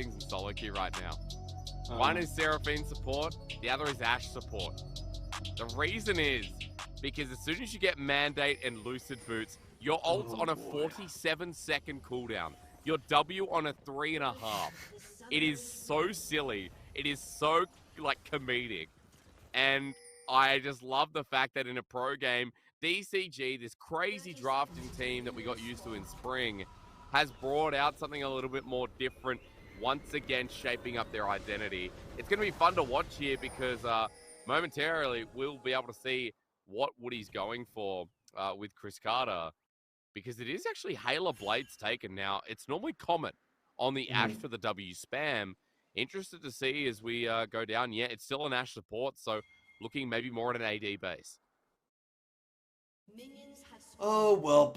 things in solo queue right now. One is Seraphine support, the other is Ashe support. The reason is because as soon as you get Mandate and Lucid Boots, your ult's on a 47-second cooldown. Your W on a 3.5. It is so silly. It is so, like, comedic. And I just love the fact that in a pro game, DCG, this crazy drafting team that we got used to in spring, has brought out something a little bit more different, once again shaping up their identity. It's going to be fun to watch here because momentarily we'll be able to see what Woody's going for with Chris Carter, because it is actually Halo Blades taken now. It's normally Comet on the Ashe for the W spam. Interested to see as we go down. Yeah, it's still an Ashe support, so looking maybe more at an AD base. Oh, well,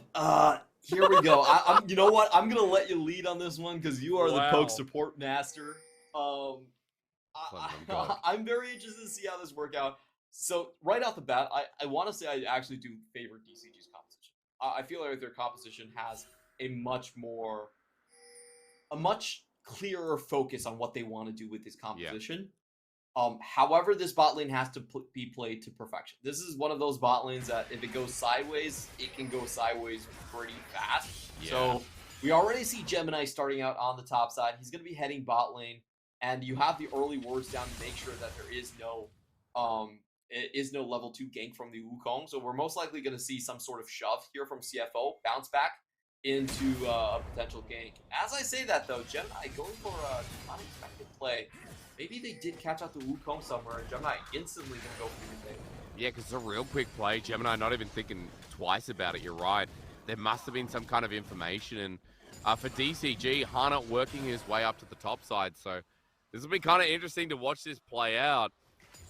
here we go. I'm, you know what? I'm going to let you lead on this one because you are the poke support master. I'm very interested to see how this works out. So, right off the bat, I want to say I actually do favor DCG's composition. I feel like their composition has a much clearer focus on what they want to do with this composition. However, this bot lane has to be played to perfection. This is one of those bot lanes that if it goes sideways, it can go sideways pretty fast. So we already see Gemini starting out on the top side. He's going to be heading bot lane, and you have the early wards down to make sure that there is no level 2 gank from the Wukong. So we're most likely going to see some sort of shove here from CFO, bounce back into a potential gank. As I say that though, Gemini going for an unexpected play. Maybe they did catch out the Wukong somewhere, and Gemini instantly going to go for the thing. Yeah, because it's a real quick play. Gemini not even thinking twice about it. You're right. There must have been some kind of information. And for DCG, Hana working his way up to the top side. So this will be kind of interesting to watch this play out.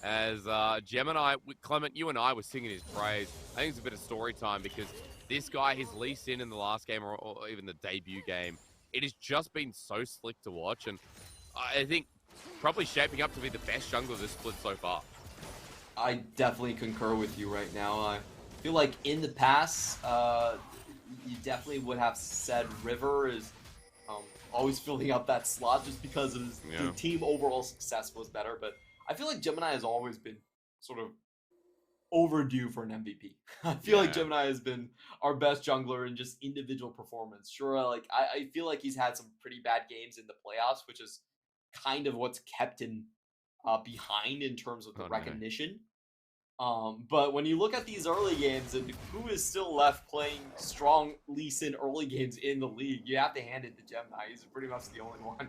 As Gemini, Clement, you and I were singing his praise. I think it's a bit of story time because this guy, his least in the last game or even the debut game, it has just been so slick to watch. And I think probably shaping up to be the best jungler this split so far. I definitely concur with you right now. I feel like in the past, you definitely would have said River is always filling up that slot just because the team overall success was better. But I feel like Gemini has always been sort of overdue for an MVP. I feel like Gemini has been our best jungler in just individual performance. Sure, like I feel like he's had some pretty bad games in the playoffs, which is kind of what's kept him behind in terms of the recognition. But when you look at these early games and who is still left playing strong Lee Sin early games in the league, you have to hand it to Gemini. He's pretty much the only one.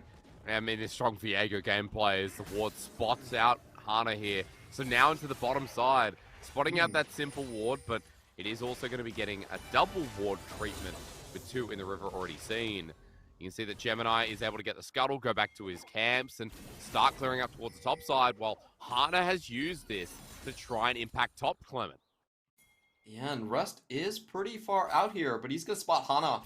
I mean, the strong Viego gameplay as the ward spots out Hana here. So now into the bottom side, spotting out that simple ward, but it is also going to be getting a double ward treatment with 2 in the river already seen. You can see that Gemini is able to get the scuttle, go back to his camps, and start clearing up towards the top side, while Hana has used this to try and impact top, Clement. Yeah, and Rust is pretty far out here, but he's going to spot Hana.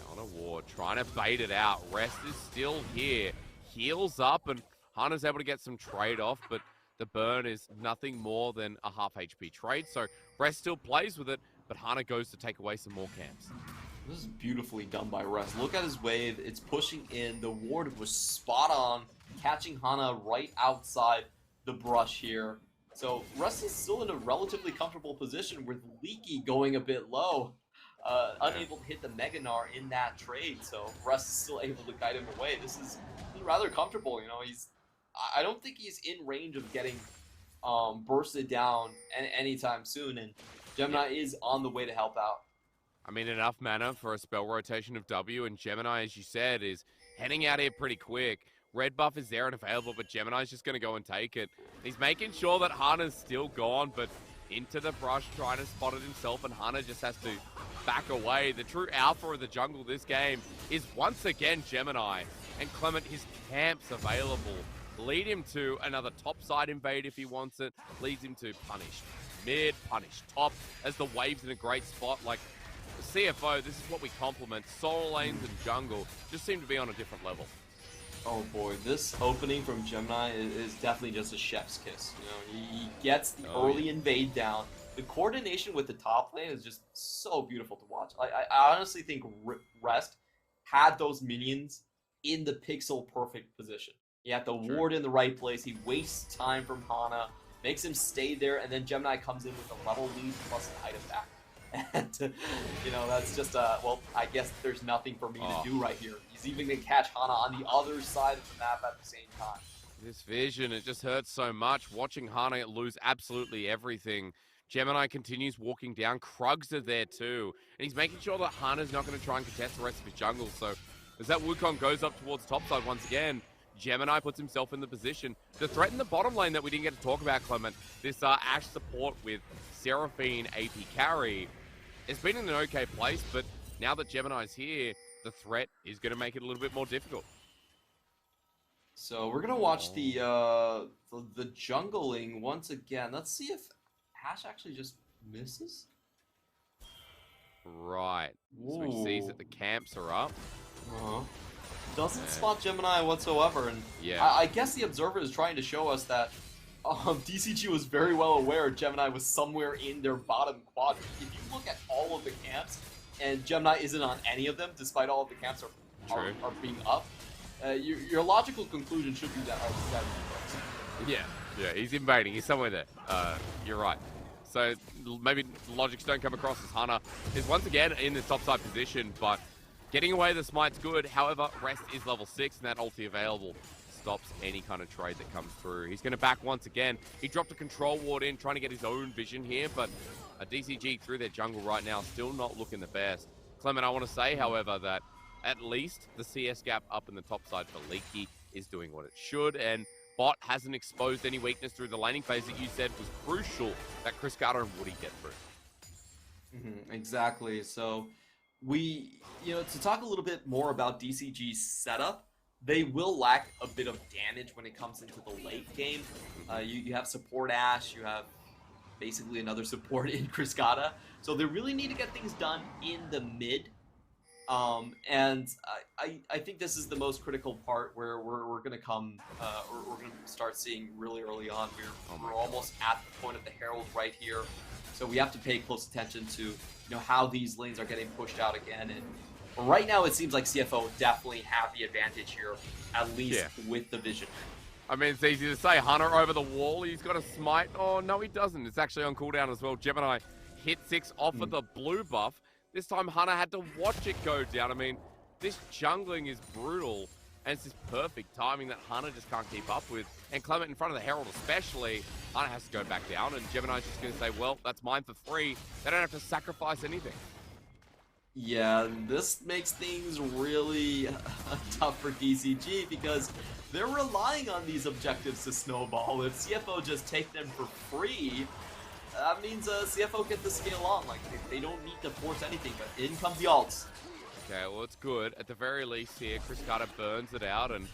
Now on a ward, trying to bait it out. Rest is still here. Heals up, and Hana's able to get some trade off, but the burn is nothing more than a half HP trade, so Rest still plays with it, but Hana goes to take away some more camps. This is beautifully done by Rest. Look at his wave. It's pushing in. The ward was spot on, catching Hana right outside the brush here. So Rest is still in a relatively comfortable position with Leaky going a bit low, unable to hit the Mega Gnar in that trade. So Rest is still able to guide him away. This is rather comfortable. You know, I don't think he's in range of getting bursted down anytime soon, and Gemini is on the way to help out. I mean, enough mana for a spell rotation of W, and Gemini, as you said, is heading out here pretty quick. Red buff is there and available, but Gemini's just going to go and take it. He's making sure that Hana's still gone, but into the brush, trying to spot it himself, and Hana just has to back away. The true alpha of the jungle this game is once again Gemini, and Clement, his camp's available. Lead him to another topside invade if he wants it. Leads him to punish mid, punish top, as the wave's in a great spot. Like, CFO, this is what we complement. Solo lanes and jungle just seem to be on a different level. Oh boy, this opening from Gemini is definitely just a chef's kiss. You know, he gets the early invade down. The coordination with the top lane is just so beautiful to watch. I honestly think Rest had those minions in the pixel perfect position. He had the ward in the right place. He wastes time from Hana, makes him stay there, and then Gemini comes in with a level lead plus an item back. And, you know, that's just, well, I guess there's nothing for me to do right here. He's even going to catch Hana on the other side of the map at the same time. This vision, it just hurts so much. Watching Hana lose absolutely everything. Gemini continues walking down. Krugs are there too. And he's making sure that Hana's not going to try and contest the rest of his jungle. So as that Wukong goes up towards top side once again, Gemini puts himself in the position to threaten the bottom lane that we didn't get to talk about, Clement. This Ashe support with Seraphine AP carry. It's been in an okay place, but now that Gemini's here, the threat is going to make it a little bit more difficult. So we're gonna watch the jungling once again. Let's see if Ashe actually just misses. Right. So he sees that the camps are up. Doesn't spot Gemini whatsoever, and I guess the observer is trying to show us that DCG was very well aware Gemini was somewhere in their bottom quadrant. If you look at all of the camps, and Gemini isn't on any of them, despite all of the camps are being up, your logical conclusion should be that yeah, he's invading. He's somewhere there. You're right. So maybe logics don't come across as Hana is once again in the topside position, but getting away the smite's good. However, Rest is level 6 and that ulti available stops any kind of trade that comes through. He's going to back once again. He dropped a control ward in, trying to get his own vision here, but a DCG through their jungle right now, still not looking the best. Clement, I want to say, however, that at least the CS gap up in the top side for Leaky is doing what it should, and Bot hasn't exposed any weakness through the laning phase that you said was crucial that Chris Carter and Woody get through. Exactly. So to talk a little bit more about DCG's setup, they will lack a bit of damage when it comes into the late game. You have support Ashe, you have basically another support in Chris Carter, so they really need to get things done in the mid. And I think this is the most critical part where we're gonna come, we're gonna start seeing really early on. We're almost at the point of the Herald right here, so we have to pay close attention to how these lanes are getting pushed out again. And right now it seems like CFO definitely have the advantage here, at least with the vision. I mean, it's easy to say. Hunter over the wall. He's got a smite. Oh no, he doesn't. It's actually on cooldown as well. Gemini hit 6 off of the blue buff. This time, Hunter had to watch it go down. I mean, this jungling is brutal, and it's just perfect timing that Hunter just can't keep up with. And Clement in front of the Herald especially, Hunter has to go back down, and Gemini's just going to say, well, that's mine for free. They don't have to sacrifice anything. Yeah, this makes things really tough for DCG because they're relying on these objectives to snowball. If CFO just take them for free, that means CFO get the scale on. Like, they don't need to force anything, but in comes the ults. Okay, well, it's good. At the very least here, Chris Carter burns it out, and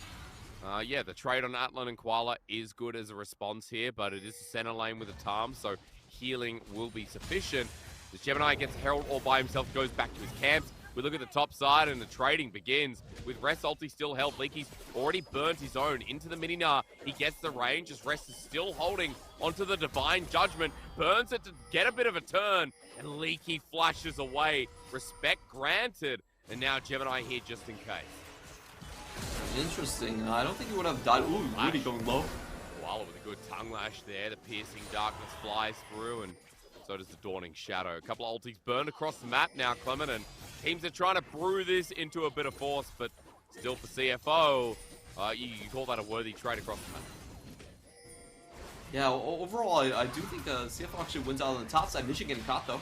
yeah, the trade on Atlan and Koala is good as a response here, but it is a center lane with a Tarm, so healing will be sufficient. The Gemini gets Herald all by himself, goes back to his camps. We look at the top side, and the trading begins. With Rest ulti still held, Leaky's already burnt his own into the Mininar. He gets the range as Rest is still holding onto the Divine Judgment. Burns it to get a bit of a turn, and Leaky flashes away. Respect granted. And now Gemini here just in case. Interesting. I don't think he would have died. Ooh, really going low. Koala with a good tongue lash there. The piercing darkness flies through, and so does the Dawning Shadow. A couple of ultis burned across the map now, Clement, and teams are trying to brew this into a bit of force, but still for CFO, you call that a worthy trade across the map. Yeah, overall, I do think CFO actually wins out on the top side. Mission getting caught, though.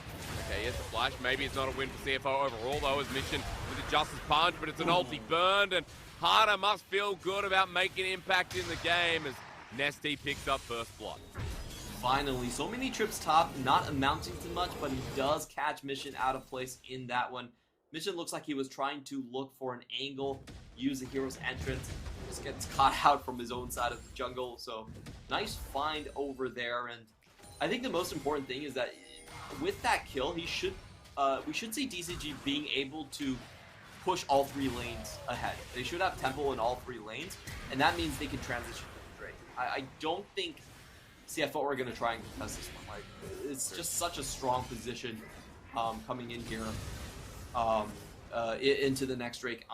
Okay, here's the flash. Maybe it's not a win for CFO overall, though, as Mission with a Justice Punch, but it's an ulti burned, and Harder must feel good about making impact in the game as Nesty picks up first blood. Finally, so many trips top, not amounting to much, but he does catch Mission out of place in that one. Mission looks like he was trying to look for an angle, use the hero's entrance, just gets caught out from his own side of the jungle. So nice find over there, and I think the most important thing is that with that kill, we should see DCG being able to push all 3 lanes ahead. They should have tempo in all 3 lanes, and that means they can transition to the Drake. I don't think CFO are going to try and contest this one. Like, it's just such a strong position coming in here. into the next Drake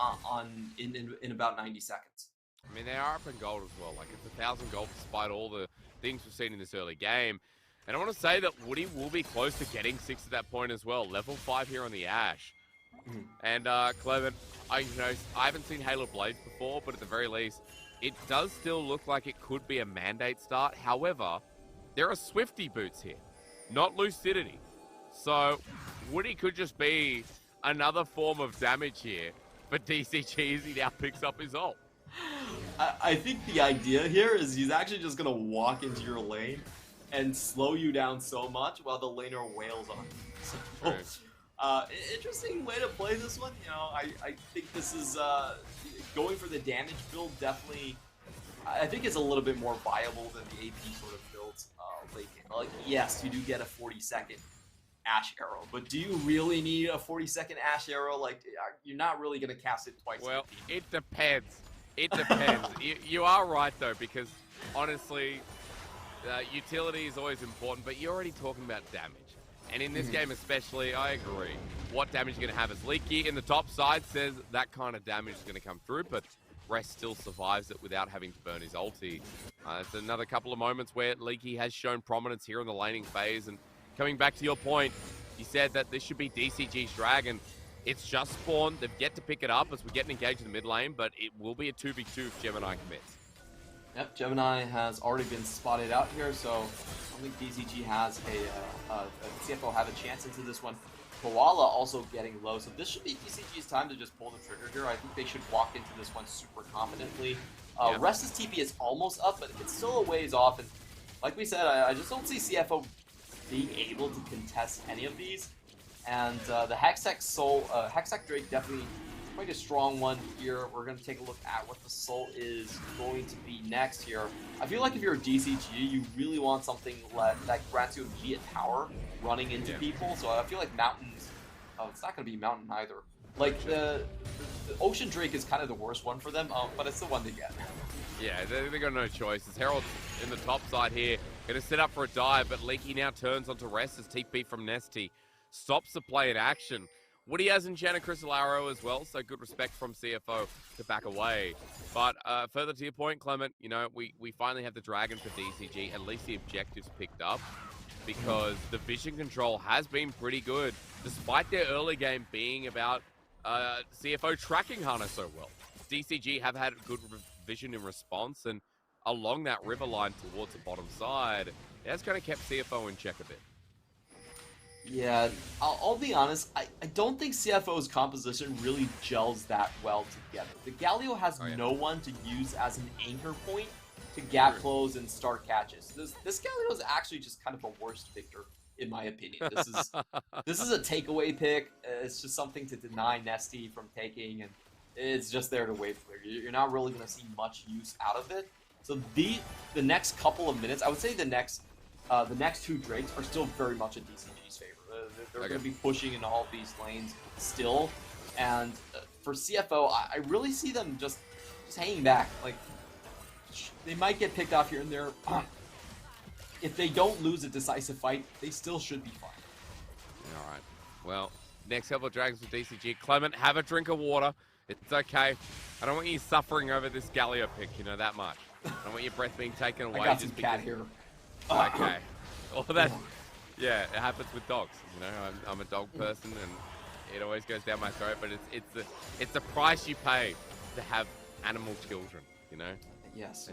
in about 90 seconds. I mean, they are up in gold as well. Like, it's 1,000 gold despite all the things we've seen in this early game. And I want to say that Woody will be close to getting 6 at that point as well. Level 5 here on the Ash. And Clement, I haven't seen Halo Blades before, but at the very least, it does still look like it could be a mandate start. However, there are Swifty boots here, not Lucidity. So Woody could just be another form of damage here for DCG as he now picks up his ult. I think the idea here is he's actually just going to walk into your lane and slow you down so much while the laner wails on you. So, interesting way to play this one. You know, I think this is going for the damage build definitely. I think it's a little bit more viable than the AP sort of builds late game. Like, yes, you do get a 40-second Ash arrow, but do you really need a 40-second Ash arrow? Like, you're not really going to cast it twice. Well, it depends. It depends. You are right, though, because honestly, utility is always important, but you're already talking about damage. And in this game especially, I agree. What damage you're going to have is Leaky in the top side says that kind of damage is going to come through, but Rest still survives it without having to burn his ulti. It's another couple of moments where Leaky has shown prominence here in the laning phase. And coming back to your point, you said that this should be DCG's Dragon. It's just spawned. They've yet to pick it up as we're getting engaged in the mid lane, but it will be a 2v2 if Gemini commits. Yep, Gemini has already been spotted out here, so I don't think DCG has CFO have a chance into this one. Koala also getting low, so this should be DCG's time to just pull the trigger here. I think they should walk into this one super confidently. Rest's TP is almost up, but it's still a ways off, and like we said, I just don't see CFO being able to contest any of these. And the Hextech Drake definitely quite a strong one here. We're going to take a look at what the Soul is going to be next here. I feel like if you're a DCG, you really want something that grants you immediate power running into people. So I feel like Mountains, it's not going to be Mountain either. Like the Ocean Drake is kind of the worst one for them, but it's the one they get. Yeah, they got no choices. Herald's in the top side here, going to set up for a dive, but Leaky now turns onto Rest as TP from Nesty stops the play in action. Woody has Enchanted Crystal Arrow as well, so good respect from CFO to back away. But further to your point, Clement, you know, we finally have the Dragon for DCG. At least the objective's picked up because the vision control has been pretty good, despite their early game being about CFO tracking Hana so well. DCG have had good vision in response, and along that river line towards the bottom side, that's kind of kept CFO in check a bit. Yeah, I'll be honest, I don't think CFO's composition really gels that well together. The Galio has no one to use as an anchor point to gap close and start catches. This Galio is actually just kind of a worst victor, in my opinion. This is a takeaway pick. It's just something to deny Nesty from taking, and it's just there to wait for you. You're not really going to see much use out of it. So the next couple of minutes, I would say the next two Drakes are still very much in DCG's favor. They're going to be pushing in all these lanes still, and for CFO, I really see them just hanging back. Like, they might get picked off here and there. If they don't lose a decisive fight, they still should be fine. All right. Well, next couple of Dragons with DCG. Clement, have a drink of water. It's okay. I don't want you suffering over this Galio pick, you know, that much. I don't want your breath being taken away. I got some cat here. Okay. Well, that, yeah, it happens with dogs. You know, I'm a dog person, and it always goes down my throat. But it's the price you pay to have animal children. You know. Yes.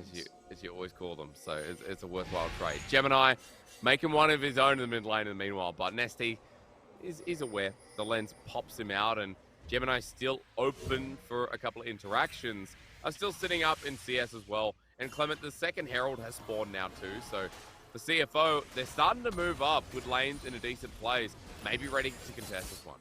As you always call them. So it's a worthwhile trade. Gemini making one of his own in the mid lane in the meanwhile, but Nesty is aware. The lens pops him out, and Gemini still open for a couple of interactions. Are still sitting up in CS as well. And Clement, the second Herald has spawned now too. So the CFO, they're starting to move up with lanes in a decent place. Maybe ready to contest this one.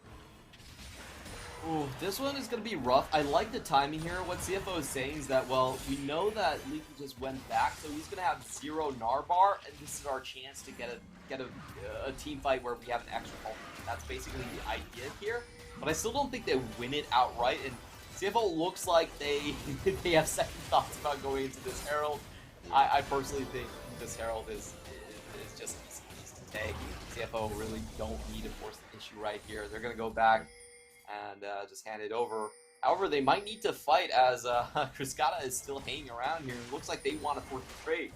Ooh, this one is going to be rough. I like the timing here. What CFO is saying is that, well, we know that Leaky just went back, so he's going to have 0 Narbar, and this is our chance to get a team fight where we have an extra ult. That's basically the idea here. But I still don't think they win it outright, and CFO looks like they have second thoughts about going into this Herald. I personally think this Herald is just easy to take. CFO really don't need to force the issue right here. They're going to go back. and just hand it over. However, they might need to fight as Kriskata is still hanging around here. It looks like they want to force the trade.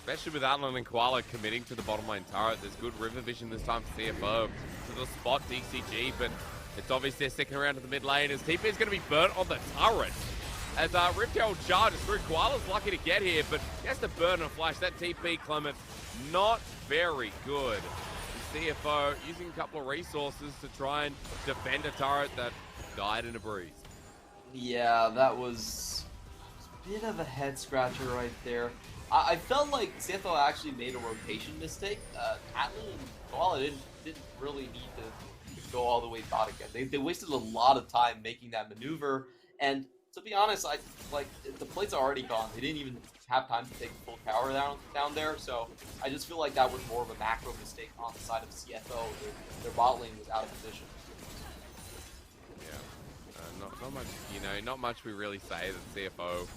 Especially with Atlan and Koala committing to the bottom lane turret. There's good river vision this time for CFO to the spot DCG, but it's obvious they're sticking around to the mid lane as TP is going to be burnt on the turret. As Riptail charges through, Koala's lucky to get here, but he has to burn a flash. That TP, Clement, not very good. The CFO using a couple of resources to try and defend a turret that died in a breeze. Yeah, that was a bit of a head scratcher right there. I felt like CFO actually made a rotation mistake. Atlan and Koala didn't really need to go all the way bot again. They wasted a lot of time making that maneuver, and to be honest, the plates are already gone. They didn't even have time to take the full tower down there, so I just feel like that was more of a macro mistake on the side of CFO. Their bot lane was out of position. Not much, not much we really say that CFO.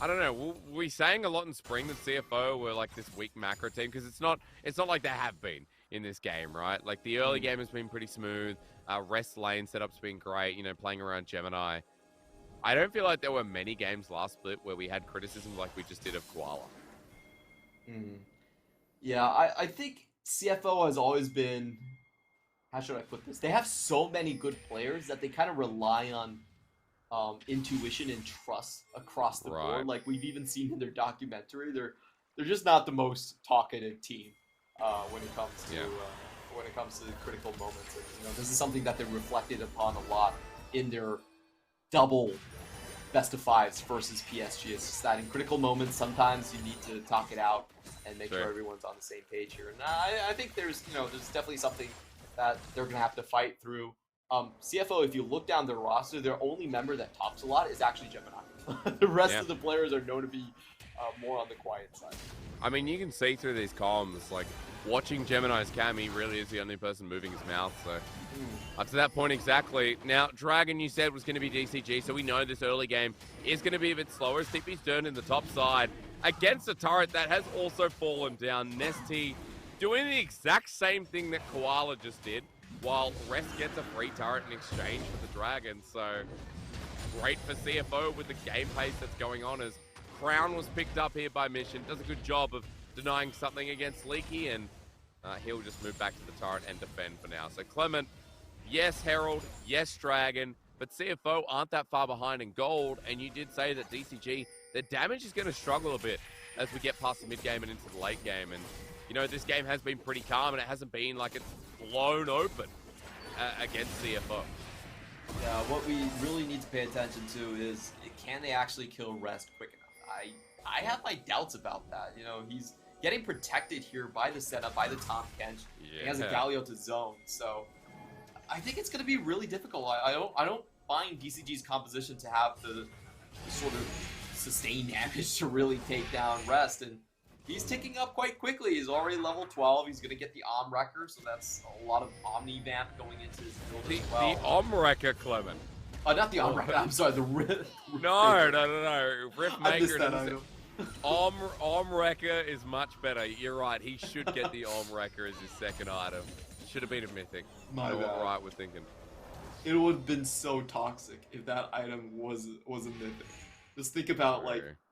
I don't know. We're saying a lot in spring that CFO were like this weak macro team because it's not like they have been in this game, right? Like the early game has been pretty smooth. Rest lane setup's been great. Playing around Gemini. I don't feel like there were many games last split where we had criticism like we just did of Koala. Yeah, I think CFO has always been. How should I put this? They have so many good players that they kind of rely on intuition and trust across the board. Like we've even seen in their documentary, they're just not the most talkative team when it comes to critical moments. And, this is something that they reflected upon a lot in their double best of fives versus PSG. It's just that in critical moments, sometimes you need to talk it out and make sure everyone's on the same page here. And I think there's definitely something that they're going to have to fight through. CFO, if you look down their roster, their only member that talks a lot is actually Gemini. The rest of the players are known to be more on the quiet side. I mean, you can see through these comms, like, watching Gemini's cam, he really is the only person moving his mouth, so... Up to that point, exactly. Now, Dragon, you said, was going to be DCG, so we know this early game is going to be a bit slower. As TP's turned in the top side against a turret that has also fallen down. Nesty doing the exact same thing that Koala just did, while Rest gets a free turret in exchange for the Dragon. So, great for CFO with the game pace that's going on as Crown was picked up here by Mission. Does a good job of denying something against Leaky, and he'll just move back to the turret and defend for now. So, Clement, yes, Herald, yes, Dragon, but CFO aren't that far behind in gold, and you did say that DCG, their damage is going to struggle a bit as we get past the mid-game and into the late game. And, this game has been pretty calm, and it hasn't been like it's blown open against CFO. Yeah, what we really need to pay attention to is, can they actually kill Rest quick enough? I have my doubts about that. He's getting protected here by the setup, by the Tom Kench. Yeah. He has a Galio to zone, so I think it's going to be really difficult. I don't find DCG's composition to have the sort of sustained damage to really take down Rest, and he's ticking up quite quickly. He's already level 12. He's going to get the Om Wrecker, so that's a lot of Omni Vamp going into his build as well. The Om Wrecker, Clement. Not the Om Wrecker. I'm sorry, the Rift. No. Rift Maker. That Om Wrecker is much better. You're right. He should get the Om Wrecker as his second item. Should have been a mythic. My bad. Right, we're thinking. It would have been so toxic if that item was a mythic. Just think about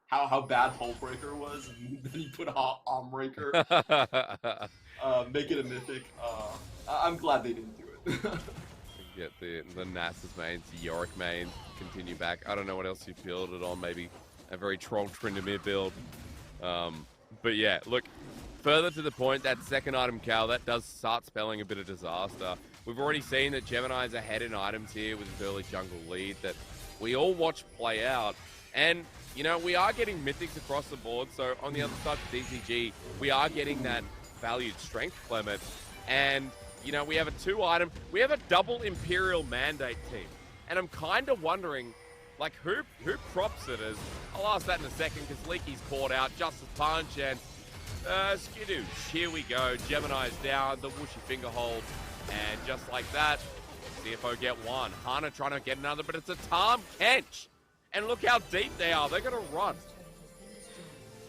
how bad Hullbreaker was, and then you put Omraker, make it a mythic. I'm glad they didn't do it. Get the Nasus mains, the Yorick mains, continue back. I don't know what else you build it on, maybe a very Troll Tryndamere build. But yeah, look, further to the point, that second item, Cal, that does start spelling a bit of disaster. We've already seen that Gemini's ahead in items here with his early jungle lead that we all watch play out. And, we are getting mythics across the board. So on the other side of DCG, we are getting that valued strength, Clement. And, we have we have a double Imperial Mandate team. And I'm kind of wondering, like, who props it as? I'll ask that in a second because Leaky's caught out. Justice Punch and Skidoosh. Here we go. Gemini's down. The whooshy finger hold. And just like that, CFO get one. Hana trying to get another, but it's a Tom Kench. And look how deep they are. They're going to run.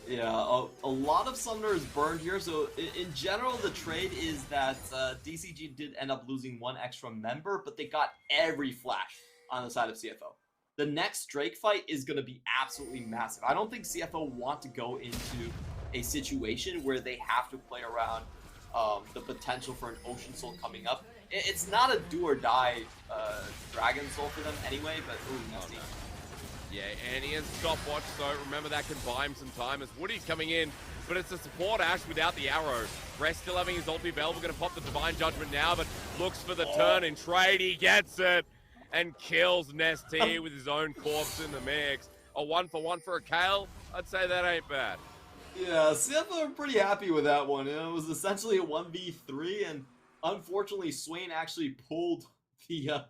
Yeah, a lot of summoners burned here. So in general, the trade is that DCG did end up losing one extra member, but they got every flash on the side of CFO. The next Drake fight is going to be absolutely massive. I don't think CFO want to go into a situation where they have to play around the potential for an Ocean Soul coming up. It's not a do or die Dragon Soul for them anyway, but ooh, nasty. Yeah, and he has a stopwatch, so remember that can buy him some time as Woody's coming in, but it's a support Ash without the arrow. Rest still having his ulti available, going to pop the Divine Judgment now, but looks for the turn in trade. He gets it and kills Nesty with his own corpse in the mix. A 1-for-1 for a Kale? I'd say that ain't bad. Yeah, CFO are pretty happy with that one. You know, it was essentially a 1v3, and unfortunately, Swain actually pulled the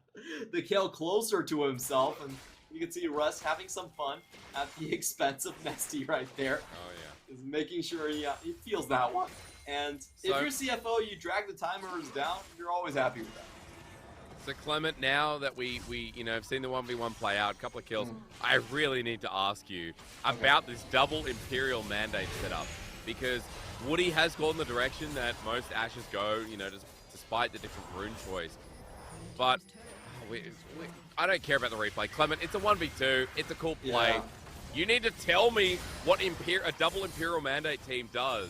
Kale closer to himself, and you can see Russ having some fun at the expense of Nesty right there. Oh, yeah. Is making sure he feels that one. And if you're CFO, you drag the timers down, you're always happy with that. So Clement, now that we have seen the 1v1 play out, a couple of kills, I really need to ask you about this double Imperial mandate setup, because Woody has gone the direction that most Ashes go, despite the different rune choice. But I don't care about the replay. Clement, it's a 1v2, it's a cool play. Yeah. You need to tell me what a double Imperial mandate team does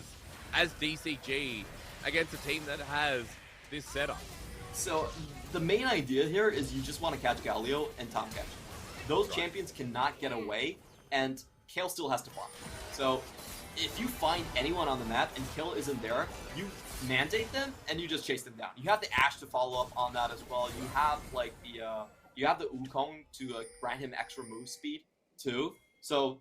as DCG against a team that has this setup. So the main idea here is you just want to catch Galio and top catch. Those champions cannot get away, and Kale still has to block. So if you find anyone on the map and Kale isn't there, you mandate them and you just chase them down. You have the Ashe to follow up on that as well. You have like the Wukong to grant him extra move speed too. So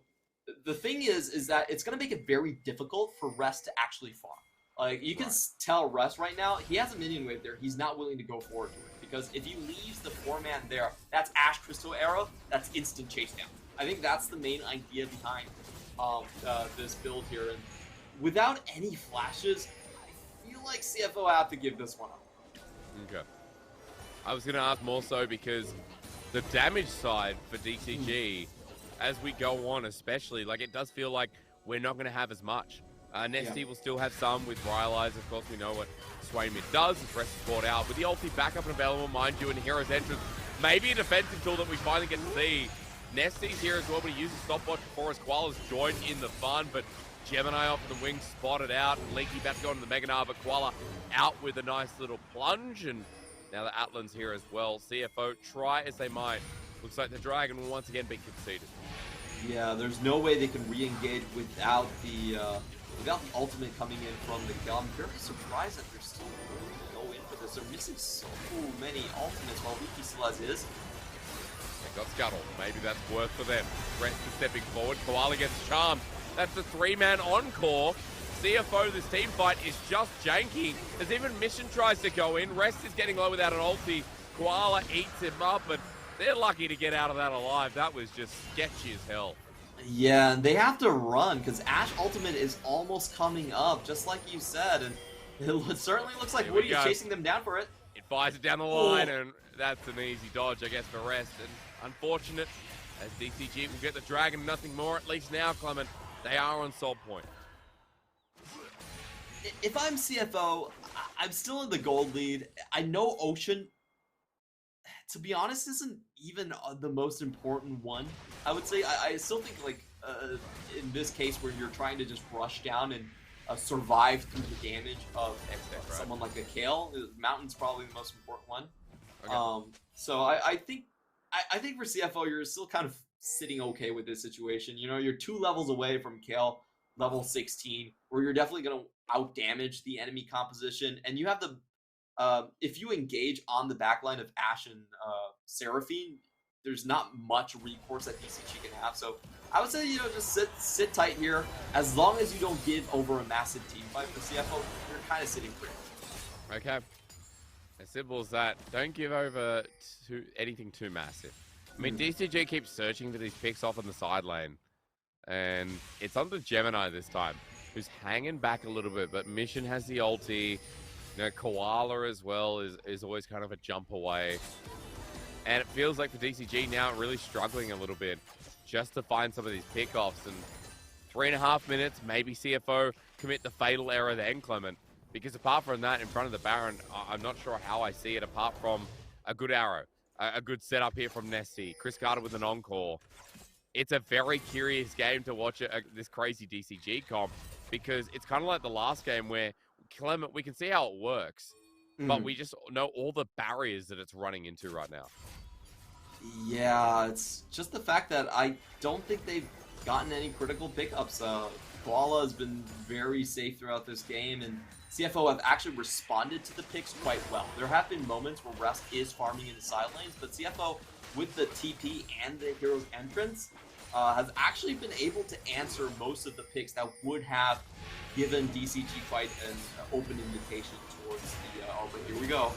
the thing is that it's gonna make it very difficult for Rest to actually farm. Like, you can tell Rest right now, he has a minion wave there. He's not willing to go forward to it. Because if he leaves the 4-man there, that's Ashe Crystal Arrow, that's instant chase down. I think that's the main idea behind this build here. And without any flashes, I feel like CFO have to give this one up. Okay. I was going to ask more so because the damage side for DCG, as we go on especially, like, it does feel like we're not going to have as much. Nesty will still have some with Rylai's. Of course, we know what Swain Mid does. His rest is brought out. With the ulti backup and available, mind you, and Hero's Entrance, maybe a defensive tool that we finally get to see. Nesty's here as well, but he uses stopwatch before his Koala's joined in the fun, but Gemini off the wing spotted out, and Leaky about to go into the Mega Gnar, but Koala out with a nice little plunge, and now the Atlan's here as well. CFO, try as they might. Looks like the Dragon will once again be conceded. Yeah, there's no way they can re-engage without the ultimate coming in from the Kill. I'm very surprised that they're still willing to go in for this. They're missing so many ultimates while Leaky still has his. They got Scuttle. Maybe that's worth for them. Rest is stepping forward. Koala gets charmed. That's the 3-man encore. CFO, this team fight is just janky. As even Mission tries to go in. Rest is getting low without an ulti. Koala eats him up, but they're lucky to get out of that alive. That was just sketchy as hell. Yeah, and they have to run because Ashe Ultimate is almost coming up, just like you said, and it certainly looks like Woody is chasing them down for it. It fires it down the line, and that's an easy dodge, I guess, for Rest. And unfortunate, as DCG will get the Dragon, nothing more. At least now, Clement, they are on soul point. If I'm CFO, I'm still in the gold lead. I know Ocean, to be honest, isn't even the most important one. I would say I still think, like, in this case where you're trying to just rush down and survive through the damage of someone like a Kale, Mountain's probably the most important one. Okay. So I think for CFO, you're still kind of sitting okay with this situation. You know, you're 2 levels away from Kale, level 16, where you're definitely going to out-damage the enemy composition, and you have the if you engage on the backline of Ashe and Seraphine, there's not much recourse that DCG can have. So I would say, just sit tight here. As long as you don't give over a massive team fight for CFO, you're kind of sitting pretty. Okay. As simple as that. Don't give over to anything too massive. I mean, DCG keeps searching for these picks off on the side lane. And it's on the Gemini this time, who's hanging back a little bit, but Mission has the ulti. Koala as well is always kind of a jump away. And it feels like for DCG now really struggling a little bit just to find some of these pickoffs. And 3.5 minutes, maybe CFO commit the fatal error then, Clement. Because apart from that, in front of the Baron, I'm not sure how I see it apart from a good arrow, a good setup here from Nesty, Chris Carter with an encore. It's a very curious game to watch this crazy DCG comp, because it's kind of like the last game where, Clement, we can see how it works, but we just know all the barriers that it's running into right now. Yeah, it's just the fact that I don't think they've gotten any critical pickups. Koala has been very safe throughout this game, and CFO have actually responded to the picks quite well. There have been moments where Rest is farming in the side lanes, but CFO, with the TP and the hero's entrance, has actually been able to answer most of the picks that would have given DCG quite an open invitation towards the but here we go.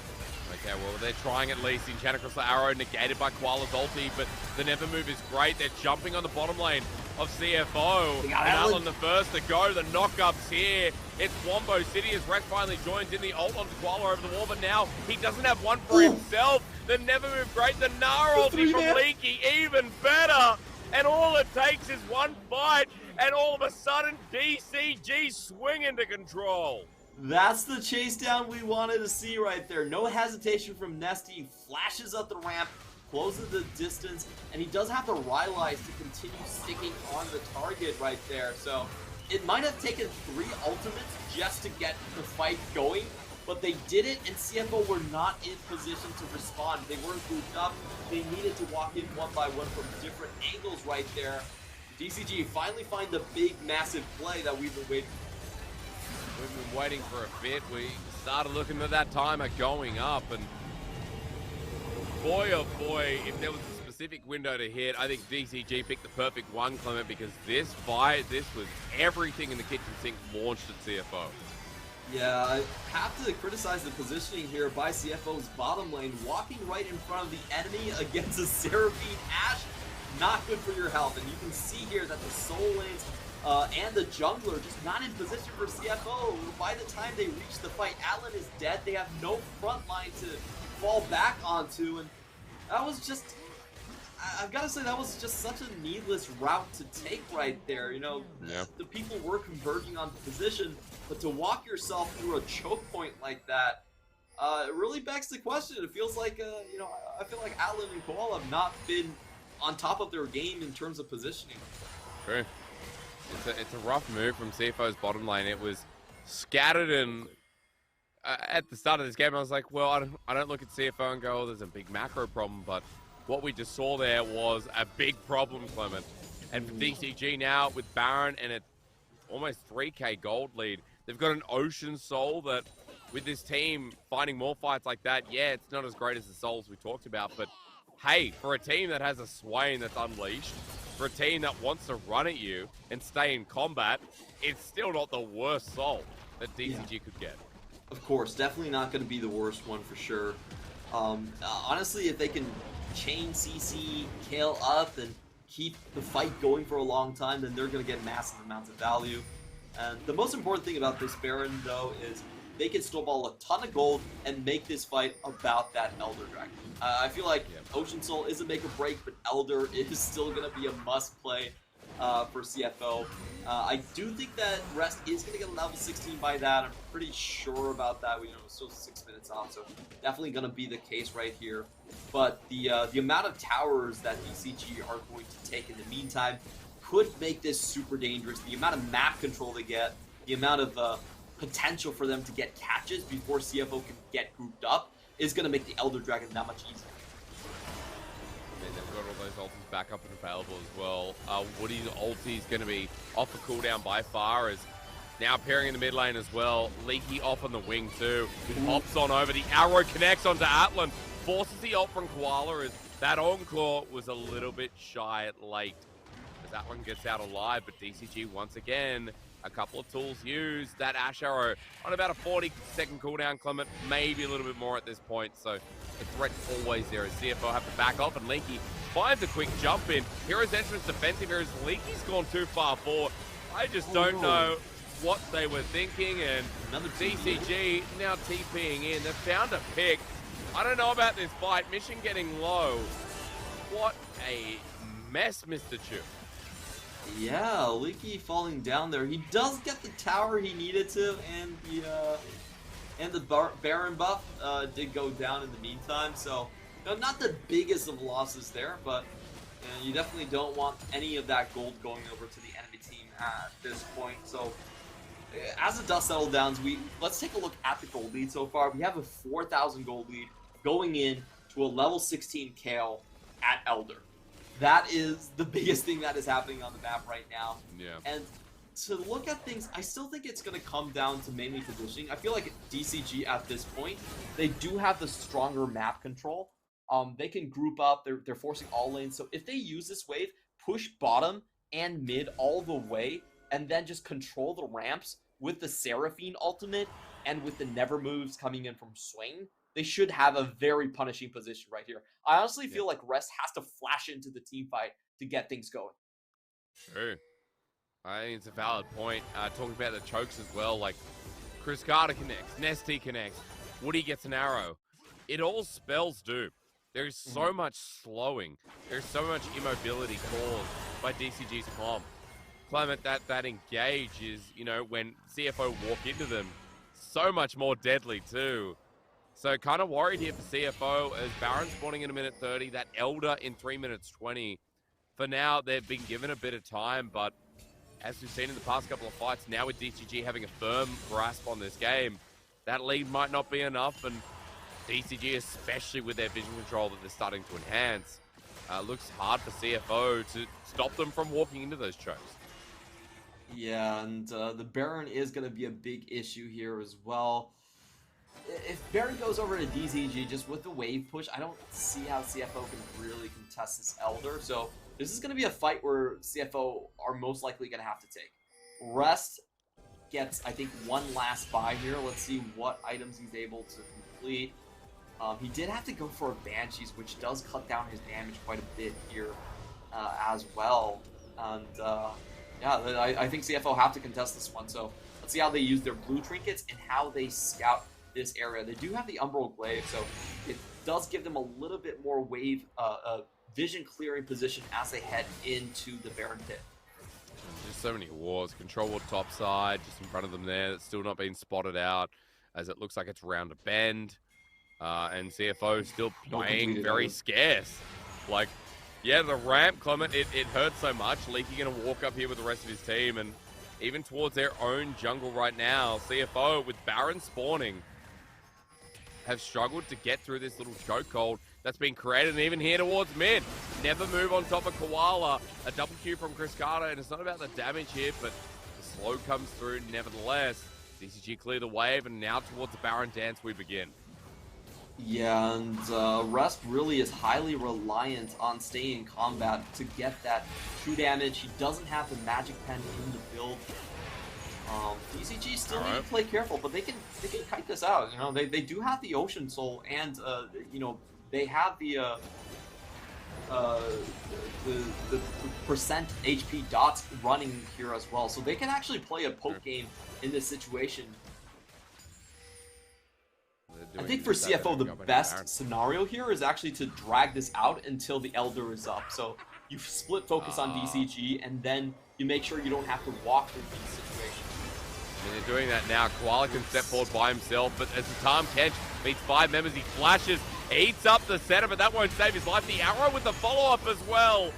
Okay, well, they're trying at least. Enchanted across the arrow, negated by Koala's ulti, but the never move is great. They're jumping on the bottom lane of CFO. And Alan the first to go. The knockups here. It's Wombo City as Rex finally joins in the ult onto Koala over the wall, but now he doesn't have one for himself. The never move great. The Nara ulti from Leaky, even better. And all it takes is one fight, and all of a sudden, DCG swing into control. That's the chase down we wanted to see right there. No hesitation from Nesty. Flashes up the ramp, closes the distance, and he does have the Rylai's to continue sticking on the target right there. So it might have taken 3 ultimates just to get the fight going, but they did it, and CFO were not in position to respond. They weren't grouped up. They needed to walk in one by one from different angles right there. DCG finally find the big, massive play that we've been waiting for. We've been waiting for a bit. We started looking at that timer going up, and boy, oh boy, if there was a specific window to hit, I think DCG picked the perfect one, Clement, because this fight, this was everything in the kitchen sink launched at CFO. Yeah, I have to criticize the positioning here by CFO's bottom lane, walking right in front of the enemy against a Seraphine Ashe. Not good for your health, and you can see here that the soul lanes and the jungler just not in position for CFO. By the time they reach the fight, Alan is dead. They have no front line to fall back onto, and that was just, I've got to say, that was just such a needless route to take right there. You know, the people were converging on the position, but to walk yourself through a choke point like that, it really begs the question. It feels like, you know, I feel like Alan and Koala have not been on top of their game in terms of positioning. True. It's a rough move from CFO's bottom lane. It was scattered, and at the start of this game, I was like, well, I don't look at CFO and go, oh, there's a big macro problem, but what we just saw there was a big problem, Clement. And for DCG now, with Baron and an almost 3k gold lead, they've got an Ocean Soul that, with this team finding more fights like that, yeah, it's not as great as the Souls we talked about, but hey, for a team that has a Swain that's unleashed, for a team that wants to run at you and stay in combat, it's still not the worst Soul that DCG could get. Of course, definitely not going to be the worst one for sure. Honestly, if they can chain CC, Kale up, and keep the fight going for a long time, then they're going to get massive amounts of value. And the most important thing about this Baron, though, is they can snowball a ton of gold and make this fight about that Elder Dragon. I feel like Ocean Soul is a make or break, but Elder is still going to be a must play for CFO. I do think that Rest is going to get a level 16 by that. I'm pretty sure about that. We know it's still 6 minutes off, so definitely going to be the case right here. But the amount of towers that DCG are going to take in the meantime could make this super dangerous. The amount of map control they get, the amount of potential for them to get catches before CFO can get grouped up is going to make the Elder Dragon that much easier. And they've got all those ultis back up and available as well. Woody's ulti is going to be off the cooldown by far, as now appearing in the mid lane as well. Leaky off on the wing too. He hops on over. The arrow connects onto Atlan. Forces the ult from Koala, as that Encore was a little bit shy at late. As that one gets out alive, but DCG once again, a couple of tools used. That Ash Arrow on about a 40-second cooldown, Clement, maybe a little bit more at this point. So the threat's always there as CFO have to back off, and Leaky finds a quick jump in. Hero's entrance defensive here as Leaky's gone too far forward. I just don't know what they were thinking, and another DCG now TPing in. They've found a pick. I don't know about this fight. Mission getting low. What a mess, Mr. Chu. Yeah, Leaky falling down there. He does get the tower he needed to, and the Baron buff did go down in the meantime. So, not the biggest of losses there, but you definitely don't want any of that gold going over to the enemy team at this point. So, as the dust settles down, let's take a look at the gold lead so far. We have a 4,000 gold lead going in to a level 16 Kale at Elder. That is the biggest thing that is happening on the map right now. Yeah. And to look at things, I still think it's going to come down to mainly positioning. I feel like DCG at this point, they do have the stronger map control. They can group up. They're forcing all lanes. So if they use this wave, push bottom and mid all the way, and then just control the ramps with the Seraphine ultimate and with the never moves coming in from Swain, they should have a very punishing position right here. I honestly feel like Rest has to flash into the team fight to get things going. True. I think it's a valid point. Talking about the chokes as well, like Chris Carter connects, Nesty connects, Woody gets an arrow. It all spells doom. There's so much slowing. There's so much immobility caused by DCG's comp. Clement, that engage is, when CFO walk into them, so much more deadly too. So kind of worried here for CFO as Baron spawning in a minute 30, that Elder in 3 minutes 20. For now, they've been given a bit of time, but as we've seen in the past couple of fights, now with DCG having a firm grasp on this game, that lead might not be enough, and DCG, especially with their vision control that they're starting to enhance, looks hard for CFO to stop them from walking into those chokes. Yeah, and the Baron is going to be a big issue here as well. If Baron goes over to DCG just with the wave push, I don't see how CFO can really contest this Elder. So this is going to be a fight where CFO are most likely going to have to take. Rest gets, I think, one last buy here. Let's see what items he's able to complete. He did have to go for a Banshees, which does cut down his damage quite a bit here as well. And yeah, I think CFO have to contest this one. So let's see how they use their blue trinkets and how they scout this area. They do have the Umbral Glaive, so it does give them a little bit more wave vision clearing position as they head into the Baron pit. There's so many wards. Control ward top side, just in front of them there. That's still not being spotted out, as it looks like it's around a bend. And CFO still playing very scarce. Like, yeah, the ramp, Clement, it hurts so much. Leaky going to walk up here with the rest of his team, and even towards their own jungle right now, CFO with Baron spawning have struggled to get through this little chokehold that's been created, and even here towards mid. Never move on top of Koala. A double Q from Chris Carter, and it's not about the damage here, but the slow comes through nevertheless. DCG clear the wave, and now towards the Baron dance we begin. Yeah, and Rust really is highly reliant on staying in combat to get that true damage. He doesn't have the magic pen in the build. DCG still need to play careful, but they can kite this out. They do have the Ocean Soul, and they have the percent HP dots running here as well, so they can actually play a poke game in this situation. I think for CFO, the best scenario here is actually to drag this out until the Elder is up. So you split focus on DCG, and then you make sure you don't have to walk through these situations. And they're doing that now. Koala can step forward by himself, but as the Tom Kench meets 5 members, he flashes, eats up the center, but that won't save his life. The arrow with the follow-up as well.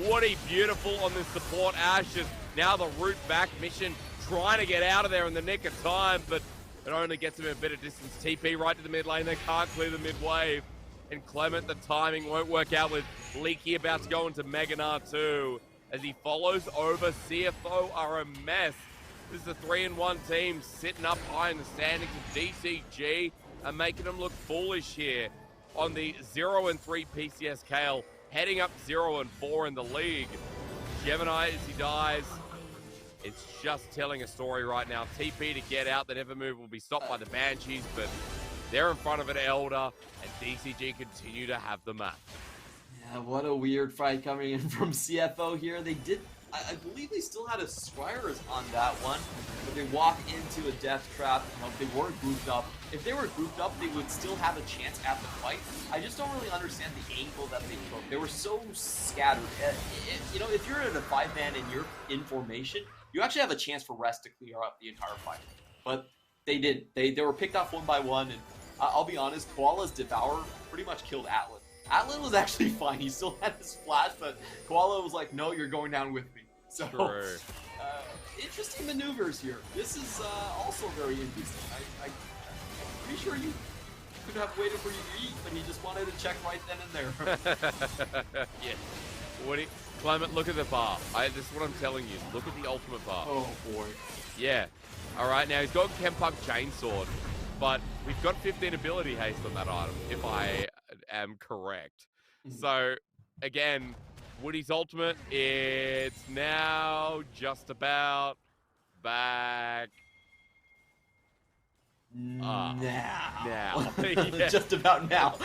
Woody beautiful on this support Ashes. Now the route back mission, trying to get out of there in the nick of time, but it only gets him a bit of distance. TP right to the mid lane. They can't clear the mid wave. And Clement, the timing won't work out with Leaky about to go into Meganar too. As he follows over, CFO are a mess. This is a 3-1 team sitting up high in the standings of DCG and making them look foolish here on the 0-3 PCS Kale, heading up 0-4 in the league. Gemini, as he dies, it's just telling a story right now. TP to get out, the never move will be stopped by the Banshees, but they're in front of an Elder, and DCG continue to have the map. Yeah, what a weird fight coming in from CFO here. They did I believe they still had a Scryers on that one, but they walk into a death trap. You know, they weren't grouped up. If they were grouped up, they would still have a chance at the fight. I just don't really understand the angle that they took. They were so scattered. You know, if you're in a 5-man and you're in formation, you actually have a chance for rest to clear up the entire fight. But they did. They were picked off one by one, and I'll be honest, Koala's Devour pretty much killed Atlan. Atlan was actually fine. He still had his flash, but Koala was like, no, you're going down with me. So, interesting maneuvers here. This is also very interesting. I'm pretty sure you could have waited for you to eat, but he just wanted to check right then and there. Yeah. Woody, Clement, look at the bar. This is what I'm telling you. Look at the ultimate bar. Oh, boy. Yeah. All right, now he's got Kempuk Chainsword, but we've got 15 ability haste on that item, if I am correct. So, again, Woody's ultimate, it's now just about back. Now. Yeah. Just about now.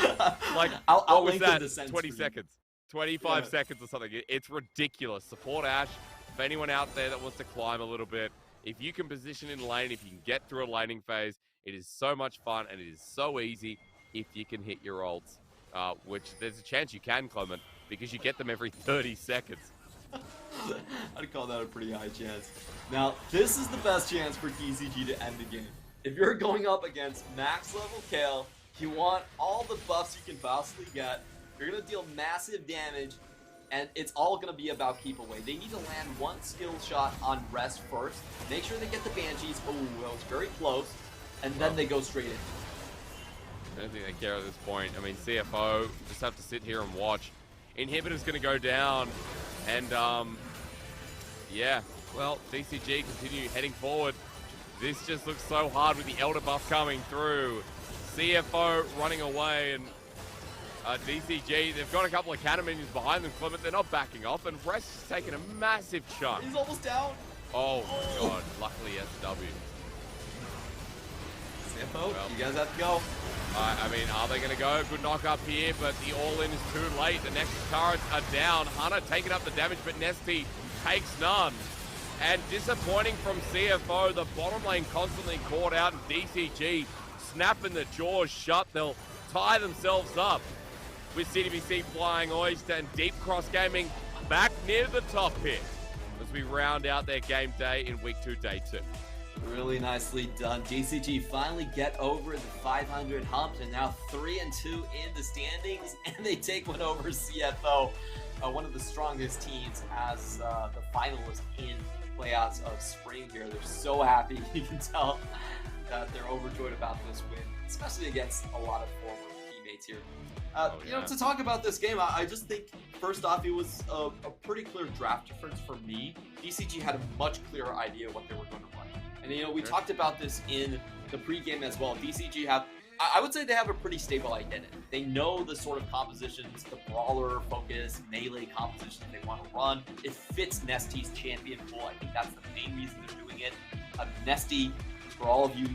Like, I'll what was link that? the sense 20 for you. seconds. 25 seconds or something. It's ridiculous. Support Ash. For anyone out there that wants to climb a little bit, if you can position in lane, if you can get through a laning phase, it is so much fun and it is so easy if you can hit your ults, which there's a chance you can, Clement, because you get them every 30 seconds. I'd call that a pretty high chance. Now, this is the best chance for TCG to end the game. If you're going up against max level Kale, you want all the buffs you can possibly get. You're going to deal massive damage, and it's all going to be about keep away. They need to land one skill shot on rest first. Make sure they get the Banshees. Oh, that was very close. And then they go straight in. I don't think they care at this point. I mean, CFO just have to sit here and watch. Inhibitor's going to go down. And, yeah. Well, DCG continue heading forward. This just looks so hard with the Elder buff coming through. CFO running away, and DCG, they've got a couple of cannon minions behind them, Clement. They're not backing off, and Rest is taking a massive chunk. He's almost down. Oh, my God. Luckily, SW. CFO, you guys have to go. I mean, are they going to go? Good knock up here, but the all-in is too late. The next turrets are down. Hunter taking up the damage, but Nesty takes none. And disappointing from CFO, the bottom lane constantly caught out, and DCG snapping the jaws shut. They'll tie themselves up with CTBC flying Oyster and Deep Cross Gaming back near the top here as we round out their game day in Week 2, Day 2. Really nicely done. DCG finally get over the 500 hump, and now 3-2 in the standings, and they take one over CFO, one of the strongest teams as the finalist in playouts of spring here. They're so happy. You can tell that they're overjoyed about this win, especially against a lot of former teammates here. You know, to talk about this game, I just think, first off, it was a pretty clear draft difference for me. DCG had a much clearer idea what they were going to run. And, you know, we talked about this in the pregame as well. DCG have, I would say they have a pretty stable identity. They know the sort of compositions, the brawler focus, melee compositions they want to run. It fits Nesty's champion pool. I think that's the main reason they're doing it. Nesty, for all of you